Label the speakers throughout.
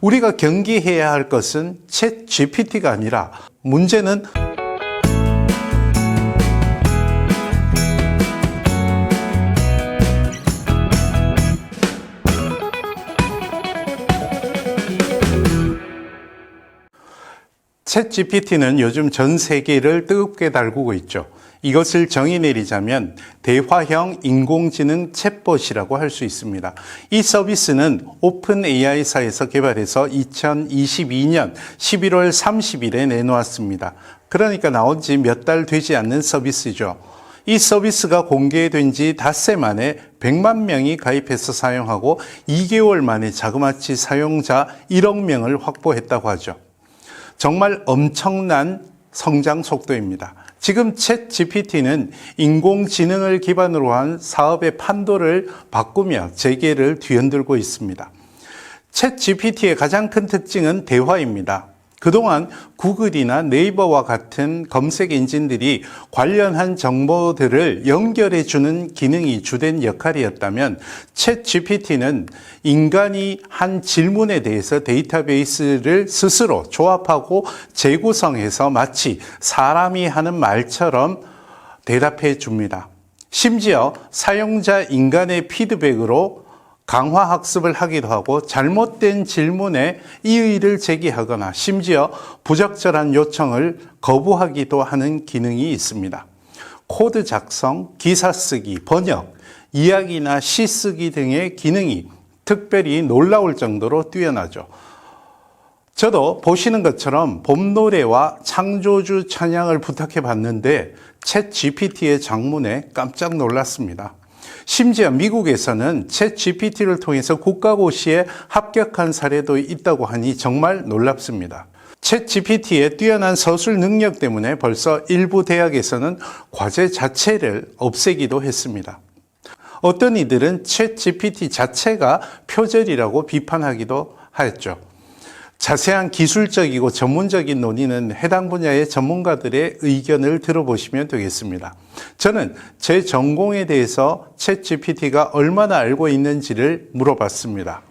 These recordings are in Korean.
Speaker 1: 우리가 경계해야 할 것은 챗 GPT가 아니라 문제는 챗 GPT는 요즘 전 세계를 뜨겁게 달구고 있죠. 이것을 정의 내리자면 대화형 인공지능 챗봇이라고 할 수 있습니다. 이 서비스는 오픈 AI사에서 개발해서 2022년 11월 30일에 내놓았습니다. 그러니까 나온 지 몇 달 되지 않는 서비스죠. 이 서비스가 공개된 지 닷새 만에 100만 명이 가입해서 사용하고 2개월 만에 자그마치 사용자 1억 명을 확보했다고 하죠. 정말 엄청난 성장 속도입니다. 지금 챗 GPT는 인공지능을 기반으로 한 사업의 판도를 바꾸며 재계를 뒤흔들고 있습니다. 챗 GPT의 가장 큰 특징은 대화입니다. 그동안 구글이나 네이버와 같은 검색 엔진들이 관련한 정보들을 연결해주는 기능이 주된 역할이었다면 챗 GPT는 인간이 한 질문에 대해서 데이터베이스를 스스로 조합하고 재구성해서 마치 사람이 하는 말처럼 대답해 줍니다. 심지어 사용자 인간의 피드백으로 강화 학습을 하기도 하고 잘못된 질문에 이의를 제기하거나 심지어 부적절한 요청을 거부하기도 하는 기능이 있습니다. 코드 작성, 기사 쓰기, 번역, 이야기나 시 쓰기 등의 기능이 특별히 놀라울 정도로 뛰어나죠. 저도 보시는 것처럼 봄노래와 창조주 찬양을 부탁해 봤는데 챗 GPT의 장문에 깜짝 놀랐습니다. 심지어 미국에서는 챗 GPT를 통해서 국가고시에 합격한 사례도 있다고 하니 정말 놀랍습니다. 챗 GPT의 뛰어난 서술 능력 때문에 벌써 일부 대학에서는 과제 자체를 없애기도 했습니다. 어떤 이들은 챗 GPT 자체가 표절이라고 비판하기도 하였죠. 자세한 기술적이고 전문적인 논의는 해당 분야의 전문가들의 의견을 들어보시면 되겠습니다. 저는 제 전공에 대해서 챗 GPT가 얼마나 알고 있는지를 물어봤습니다.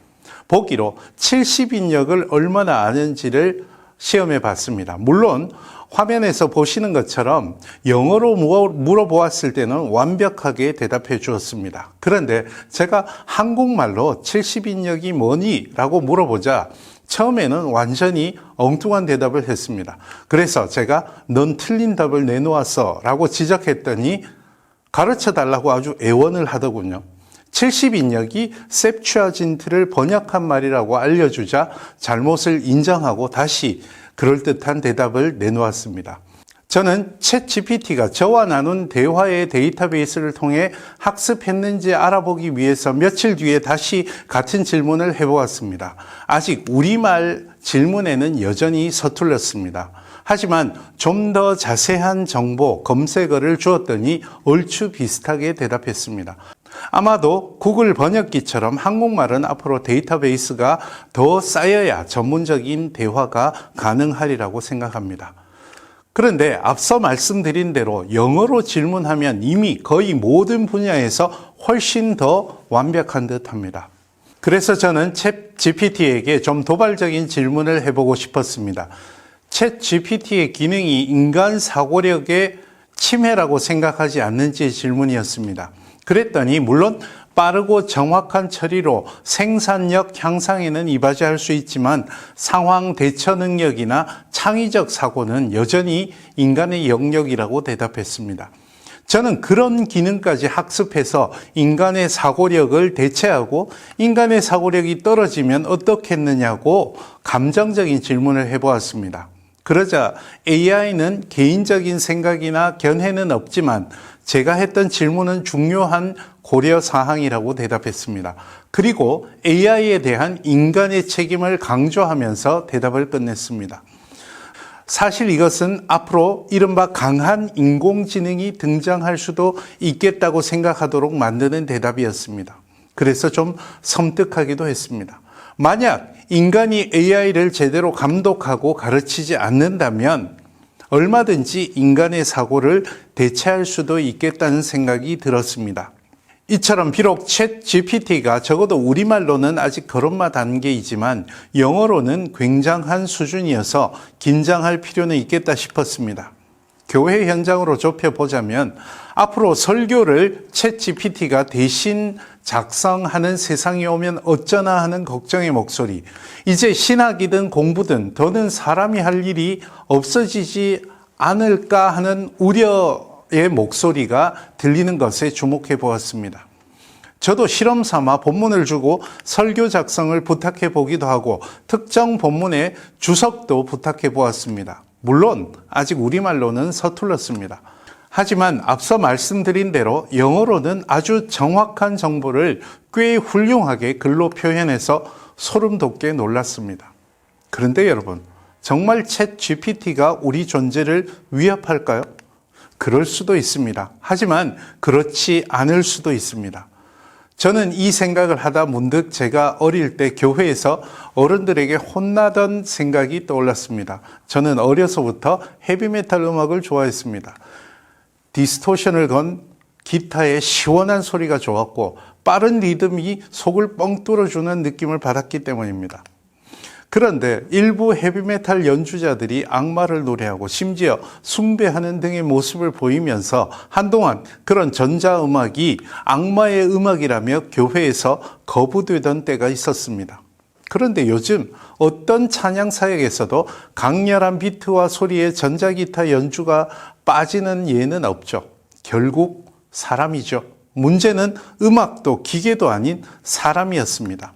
Speaker 1: 보기로 70인역을 얼마나 아는지를 시험해 봤습니다. 물론 화면에서 보시는 것처럼 영어로 물어보았을 때는 완벽하게 대답해 주었습니다. 그런데 제가 한국말로 70인역이 뭐니? 라고 물어보자 처음에는 완전히 엉뚱한 대답을 했습니다. 그래서 제가 넌 틀린 답을 내놓았어 라고 지적했더니 가르쳐 달라고 아주 애원을 하더군요. 70인역이 셉츄아진트를 번역한 말이라고 알려주자 잘못을 인정하고 다시 그럴듯한 대답을 내놓았습니다. 저는 챗 GPT가 저와 나눈 대화의 데이터베이스를 통해 학습했는지 알아보기 위해서 며칠 뒤에 다시 같은 질문을 해보았습니다. 아직 우리말 질문에는 여전히 서툴렀습니다. 하지만 좀 더 자세한 정보 검색어를 주었더니 얼추 비슷하게 대답했습니다. 아마도 구글 번역기처럼 한국말은 앞으로 데이터베이스가 더 쌓여야 전문적인 대화가 가능하리라고 생각합니다. 그런데 앞서 말씀드린 대로 영어로 질문하면 이미 거의 모든 분야에서 훨씬 더 완벽한 듯합니다. 그래서 저는 챗 GPT에게 좀 도발적인 질문을 해보고 싶었습니다. 챗 GPT의 기능이 인간 사고력의 침해라고 생각하지 않는지 질문이었습니다. 그랬더니 물론 빠르고 정확한 처리로 생산력 향상에는 이바지할 수 있지만 상황 대처 능력이나 창의적 사고는 여전히 인간의 영역이라고 대답했습니다. 저는 그런 기능까지 학습해서 인간의 사고력을 대체하고 인간의 사고력이 떨어지면 어떻겠느냐고 감정적인 질문을 해보았습니다. 그러자 AI는 개인적인 생각이나 견해는 없지만 제가 했던 질문은 중요한 고려사항이라고 대답했습니다. 그리고 AI에 대한 인간의 책임을 강조하면서 대답을 끝냈습니다. 사실 이것은 앞으로 이른바 강한 인공지능이 등장할 수도 있겠다고 생각하도록 만드는 대답이었습니다. 그래서 좀 섬뜩하기도 했습니다. 만약 인간이 AI를 제대로 감독하고 가르치지 않는다면 얼마든지 인간의 사고를 대체할 수도 있겠다는 생각이 들었습니다. 이처럼 비록 챗 GPT가 적어도 우리말로는 아직 걸음마 단계이지만 영어로는 굉장한 수준이어서 긴장할 필요는 있겠다 싶었습니다. 교회 현장으로 좁혀보자면 앞으로 설교를 챗 GPT가 대신 작성하는 세상이 오면 어쩌나 하는 걱정의 목소리, 이제 신학이든 공부든 더는 사람이 할 일이 없어지지 않을까 하는 우려의 목소리가 들리는 것에 주목해 보았습니다. 저도 실험 삼아 본문을 주고 설교 작성을 부탁해 보기도 하고 특정 본문의 주석도 부탁해 보았습니다. 물론 아직 우리말로는 서툴렀습니다. 하지만 앞서 말씀드린 대로 영어로는 아주 정확한 정보를 꽤 훌륭하게 글로 표현해서 소름 돋게 놀랐습니다. 그런데 여러분, 정말 챗 GPT가 우리 존재를 위협할까요? 그럴 수도 있습니다. 하지만 그렇지 않을 수도 있습니다. 저는 이 생각을 하다 문득 제가 어릴 때 교회에서 어른들에게 혼나던 생각이 떠올랐습니다. 저는 어려서부터 헤비메탈 음악을 좋아했습니다. 디스토션을 건 기타의 시원한 소리가 좋았고 빠른 리듬이 속을 뻥 뚫어주는 느낌을 받았기 때문입니다. 그런데 일부 헤비메탈 연주자들이 악마를 노래하고 심지어 숭배하는 등의 모습을 보이면서 한동안 그런 전자음악이 악마의 음악이라며 교회에서 거부되던 때가 있었습니다. 그런데 요즘 어떤 찬양 사역에서도 강렬한 비트와 소리의 전자기타 연주가 빠지는 예는 없죠. 결국 사람이죠. 문제는 음악도 기계도 아닌 사람이었습니다.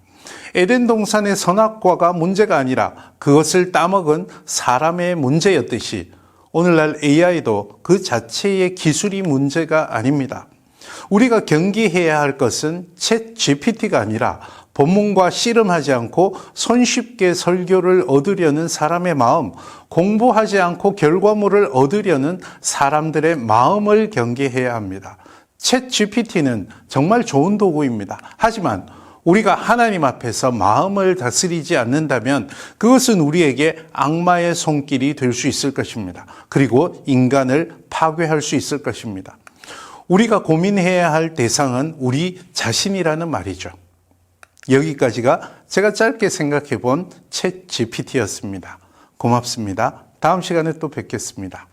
Speaker 1: 에덴 동산의 선악과가 문제가 아니라 그것을 따먹은 사람의 문제였듯이 오늘날 AI도 그 자체의 기술이 문제가 아닙니다. 우리가 경계해야 할 것은 챗 GPT가 아니라 본문과 씨름하지 않고 손쉽게 설교를 얻으려는 사람의 마음, 공부하지 않고 결과물을 얻으려는 사람들의 마음을 경계해야 합니다. 챗 GPT는 정말 좋은 도구입니다. 하지만 우리가 하나님 앞에서 마음을 다스리지 않는다면 그것은 우리에게 악마의 손길이 될 수 있을 것입니다. 그리고 인간을 파괴할 수 있을 것입니다. 우리가 고민해야 할 대상은 우리 자신이라는 말이죠. 여기까지가 제가 짧게 생각해 본 챗 GPT였습니다. 고맙습니다. 다음 시간에 또 뵙겠습니다.